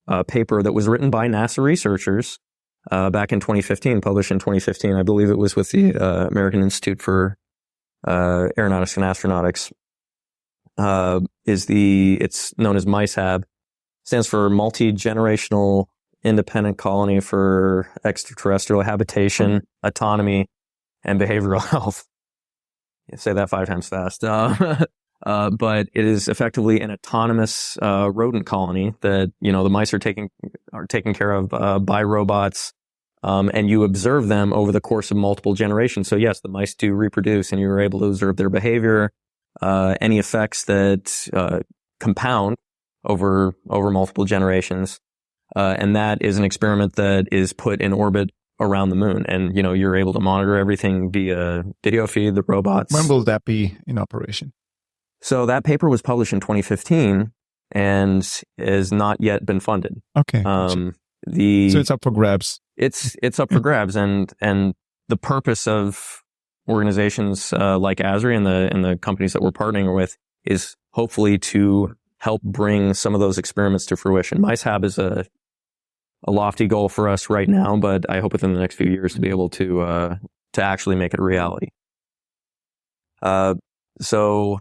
A paper that was written by NASA researchers back in 2015, published in 2015. I believe it was with the American Institute for Aeronautics and Astronautics. It's known as MICEHAB, stands for Multi-Generational Independent Colony for Extraterrestrial Habitation, Autonomy, and Behavioral Health. You say that 5 times fast. But it is effectively an autonomous rodent colony that, the mice are taken care of by robots, and you observe them over the course of multiple generations. So yes, the mice do reproduce, and you're able to observe their behavior, any effects that compound over multiple generations. And that is an experiment that is put in orbit around the moon. And, you're able to monitor everything via video feed, the robots. When will that be in operation? So that paper was published in 2015 and has not yet been funded. Okay. So it's up for grabs. It's up for grabs. And the purpose of organizations like ASRI and the companies that we're partnering with is hopefully to help bring some of those experiments to fruition. MICEHAB is a lofty goal for us right now, but I hope within the next few years to be able to actually make it a reality. So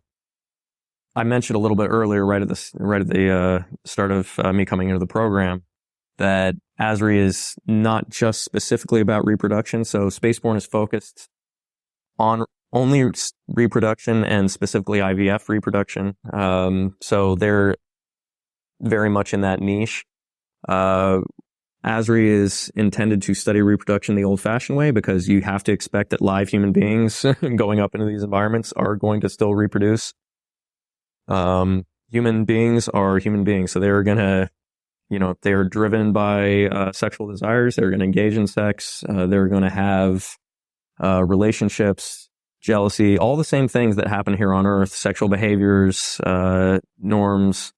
I mentioned a little bit earlier, right at the start of me coming into the program, that ASRI is not just specifically about reproduction. So Spaceborne is focused on only reproduction and specifically IVF reproduction. So they're very much in that niche. ASRI is intended to study reproduction the old-fashioned way because you have to expect that live human beings going up into these environments are going to still reproduce. Human beings are human beings, so they're going to, they're driven by sexual desires. They're going to engage in sex. They're going to have relationships, jealousy, all the same things that happen here on Earth, sexual behaviors, norms,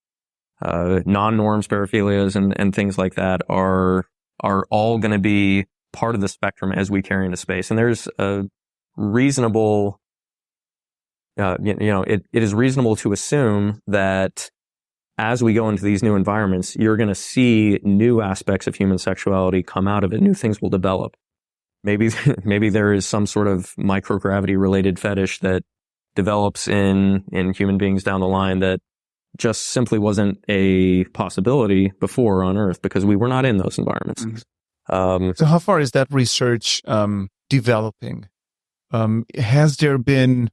non-norms, paraphilias, and things like that are all going to be part of the spectrum as we carry into space. And there's a reasonable, it is reasonable to assume that as we go into these new environments, you're going to see new aspects of human sexuality come out of it. New things will develop. Maybe there is some sort of microgravity related fetish that develops in human beings down the line that just simply wasn't a possibility before on Earth because we were not in those environments. So how far is that research developing? Has there been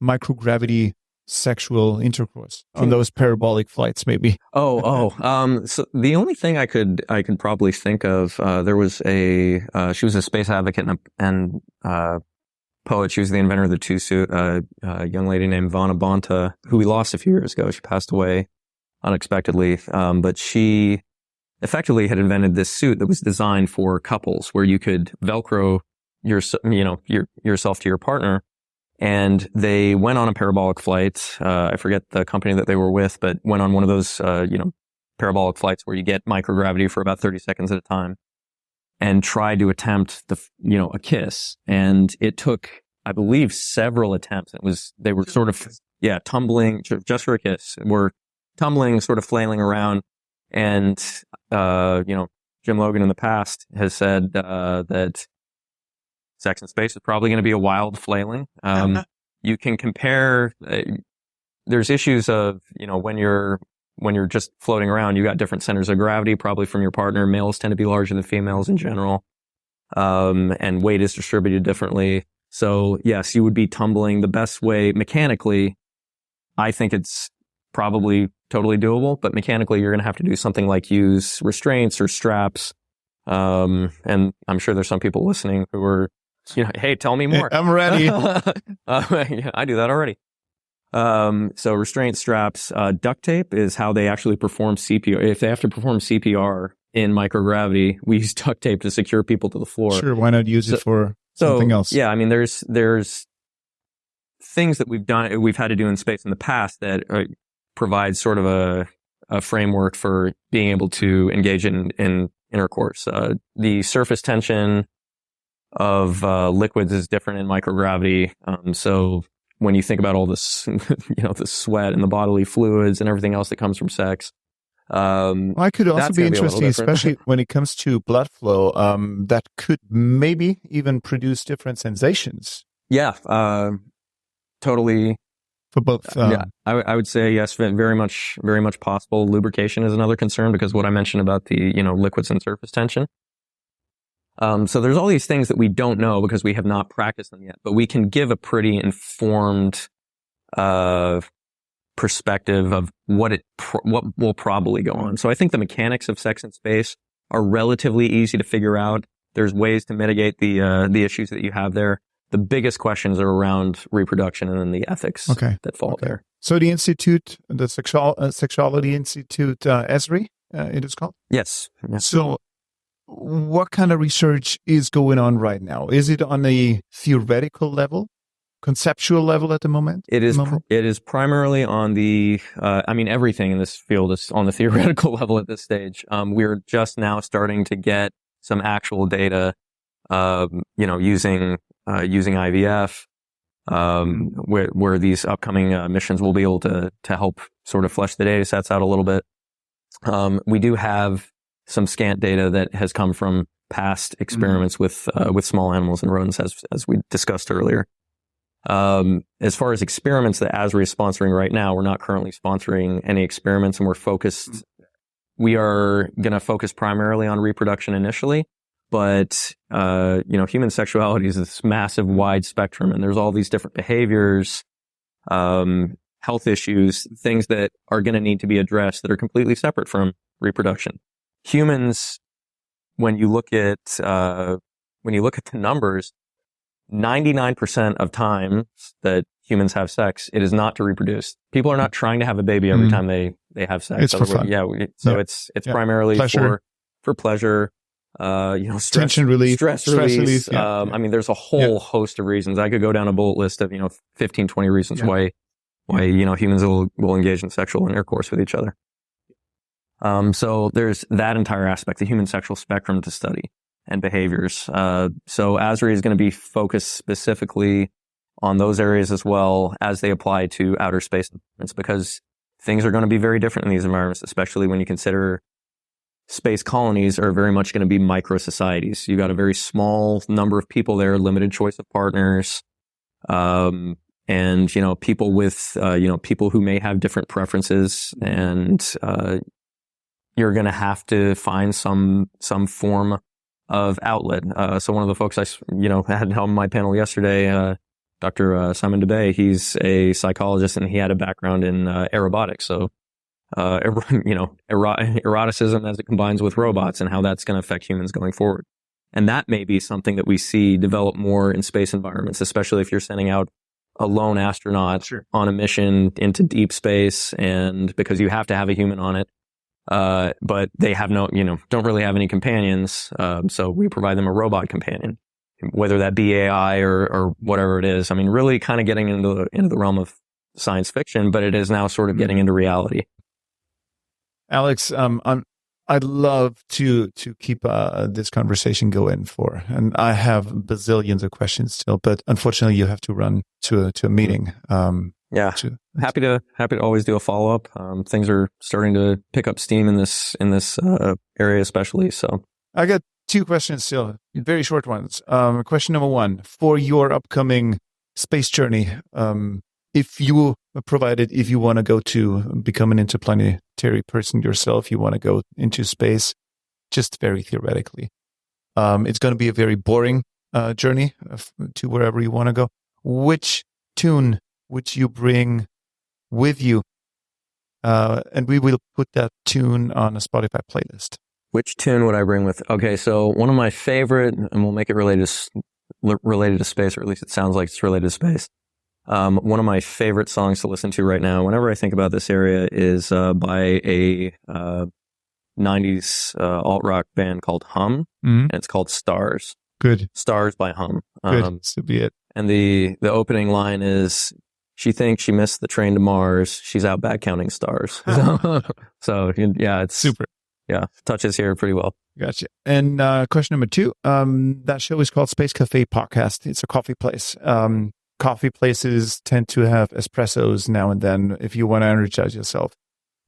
microgravity sexual intercourse on those parabolic flights, maybe? So the only thing I could probably think of, there was she was a space advocate and poet. She was the inventor of the two-suit, a young lady named Vana Bonta, who we lost a few years ago. She passed away unexpectedly. But she effectively had invented this suit that was designed for couples where you could Velcro yourself to your partner. And they went on a parabolic flight. I forget the company that they were with, but went on one of those, parabolic flights where you get microgravity for about 30 seconds at a time and tried to attempt a kiss. And it took, I believe, several attempts. They were sort of, tumbling just for a kiss. We're tumbling, sort of flailing around. And, Jim Logan in the past has said, that sex in space is probably going to be a wild flailing. You can compare, there's issues of, when you're just floating around, you got different centers of gravity, probably from your partner. Males tend to be larger than females in general. And weight is distributed differently. So yes, you would be tumbling the best way mechanically. I think it's probably totally doable, but mechanically you're going to have to do something like use restraints or straps. And I'm sure there's some people listening who are, hey, tell me more. I'm ready. I do that already. So restraint straps, duct tape is how they actually perform CPR. If they have to perform CPR in microgravity, we use duct tape to secure people to the floor. Sure. Why not use it for something else? Yeah. I mean, there's things that we've had to do in space in the past that provide sort of a framework for being able to engage in intercourse. The surface tension of liquids is different in microgravity. So when you think about all this, the sweat and the bodily fluids and everything else that comes from sex, I could also be interesting, especially when it comes to blood flow, that could maybe even produce different sensations. Yeah, totally. For both, I would say yes, very much possible. Lubrication is another concern because what I mentioned about the liquids and surface tension. So there's all these things that we don't know because we have not practiced them yet, but we can give a pretty informed perspective of what will probably go on. So I think the mechanics of sex in space are relatively easy to figure out. There's ways to mitigate the issues that you have there. The biggest questions are around reproduction and then the ethics that fall there. So the institute, the Sexuality Institute, ASRI, it is called? Yes. So what kind of research is going on right now? Is it on a theoretical level, conceptual level at the moment? It is primarily on the, everything in this field is on the theoretical level at this stage. We're just now starting to get some actual data, using IVF, where these upcoming missions will be able to help sort of flesh the data sets out a little bit. We do have some scant data that has come from past experiments with small animals and rodents, as we discussed earlier. As far as experiments that ASRI is sponsoring right now, we're not currently sponsoring any experiments, and we are going to focus primarily on reproduction initially, But, human sexuality is this massive wide spectrum, and there's all these different behaviors, health issues, things that are going to need to be addressed that are completely separate from reproduction. Humans, when you look at the numbers, 99% of times that humans have sex, it is not to reproduce. People are not trying to have a baby every time they have sex. It's for fun. It's primarily for pleasure. Stress, tension relief, stress release. There's a whole host of reasons. I could go down a bullet list of, 15, 20 reasons why humans will engage in sexual intercourse with each other. So there's that entire aspect, the human sexual spectrum to study and behaviors. So ASRI is going to be focused specifically on those areas as well as they apply to outer space environments, because things are going to be very different in these environments, especially when you consider space colonies are very much going to be micro societies. You got a very small number of people there, limited choice of partners, and people with people who may have different preferences, and you're going to have to find some form of outlet. So one of the folks I had on my panel yesterday, Dr. Simon DeBay, he's a psychologist and he had a background in aerobotics. So eroticism as it combines with robots and how that's going to affect humans going forward. And that may be something that we see develop more in space environments, especially if you're sending out a lone astronaut on a mission into deep space, and because you have to have a human on it. But they have don't really have any companions. So we provide them a robot companion, whether that be AI or whatever it is. I mean, really kind of getting into the realm of science fiction, but it is now sort of getting into reality. Alex, I'd love to keep this conversation going and I have bazillions of questions still, but unfortunately you have to run to a meeting. Happy to always do a follow up. Things are starting to pick up steam in this area, especially. So I got two questions still, very short ones. Question number one, for your upcoming space journey, if you want to go to become an interplanetary person yourself, you want to go into space, just very theoretically, it's going to be a very boring journey to wherever you want to go. Which tune would you bring with you? And we will put that tune on a Spotify playlist. Which tune would I bring with? Okay, so one of my favorite, and we'll make it related to space, or at least it sounds like it's related to space. One of my favorite songs to listen to right now, whenever I think about this area, is by a 90s alt-rock band called Hum, and it's called Stars. Good. Stars by Hum. Good. This would be it. And the opening line is, she thinks she missed the train to Mars. She's out back counting stars. So yeah, it's super. Yeah, touches here pretty well. Gotcha. And question number two, that show is called Space Café Podcast. It's a coffee place. Coffee places tend to have espressos now and then. If you want to energize yourself,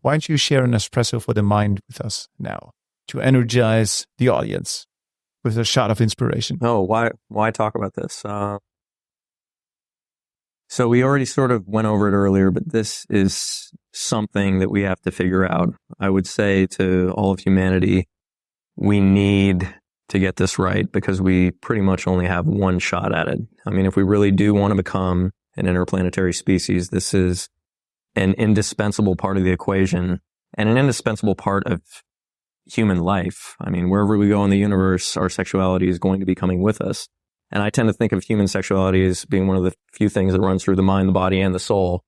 why don't you share an espresso for the mind with us now to energize the audience with a shot of inspiration? Oh, why talk about this? So we already sort of went over it earlier, but this is something that we have to figure out. I would say to all of humanity, we need to get this right, because we pretty much only have one shot at it. I mean, if we really do want to become an interplanetary species, this is an indispensable part of the equation and an indispensable part of human life. I mean, wherever we go in the universe, our sexuality is going to be coming with us. And I tend to think of human sexuality as being one of the few things that runs through the mind, the body, and the soul,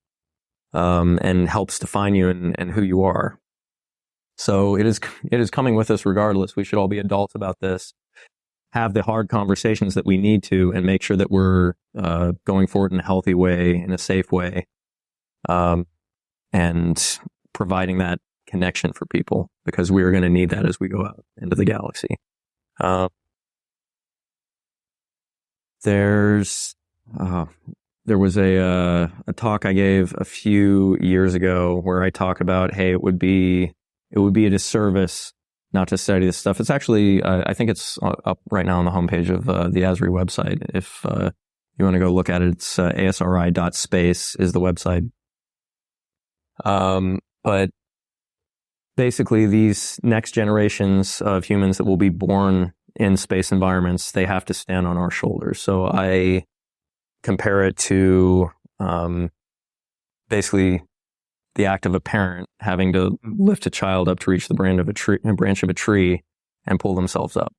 and helps define you and who you are. So it is coming with us regardless. We should all be adults about this, have the hard conversations that we need to, and make sure that we're going forward in a healthy way, in a safe way, and providing that connection for people, because we are going to need that as we go out into the galaxy. There was a talk I gave a few years ago where I talk about, hey, it would be a disservice not to study this stuff. It's actually, I think it's up right now on the homepage of the ASRI website. If you want to go look at it, it's ASRI.space is the website. But basically, these next generations of humans that will be born in space environments, they have to stand on our shoulders. So I compare it to basically the act of a parent having to lift a child up to reach the branch of a tree and pull themselves up.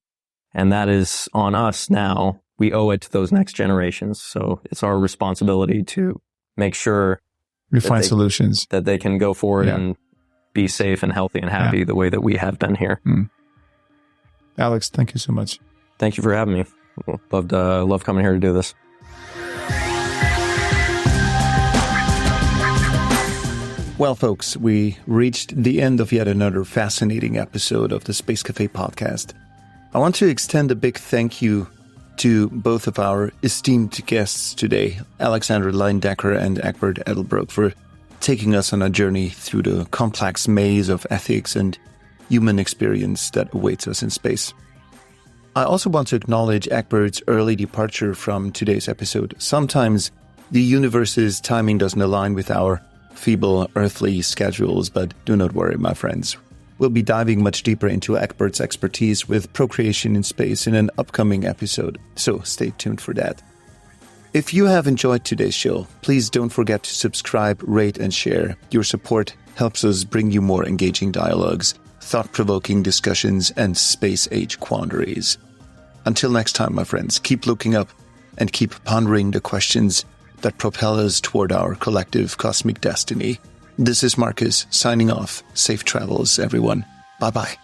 And that is on us now. We owe it to those next generations. So it's our responsibility to make sure we find solutions that they can go forward and be safe and healthy and happy the way that we have been here. Alex, thank you so much. Thank you for having me. Love coming here to do this. Well, folks, we reached the end of yet another fascinating episode of the Space Café podcast. I want to extend a big thank you to both of our esteemed guests today, Alexander Layendecker and Egbert Edelbroek, for taking us on a journey through the complex maze of ethics and human experience that awaits us in space. I also want to acknowledge Egbert's early departure from today's episode. Sometimes the universe's timing doesn't align with our feeble earthly schedules, but do not worry, my friends. We'll be diving much deeper into Egbert's expertise with procreation in space in an upcoming episode, so stay tuned for that. If you have enjoyed today's show, please don't forget to subscribe, rate, and share. Your support helps us bring you more engaging dialogues, thought-provoking discussions, and space-age quandaries. Until next time, my friends, keep looking up and keep pondering the questions that propel us toward our collective cosmic destiny. This is Marcus, signing off. Safe travels, everyone. Bye-bye.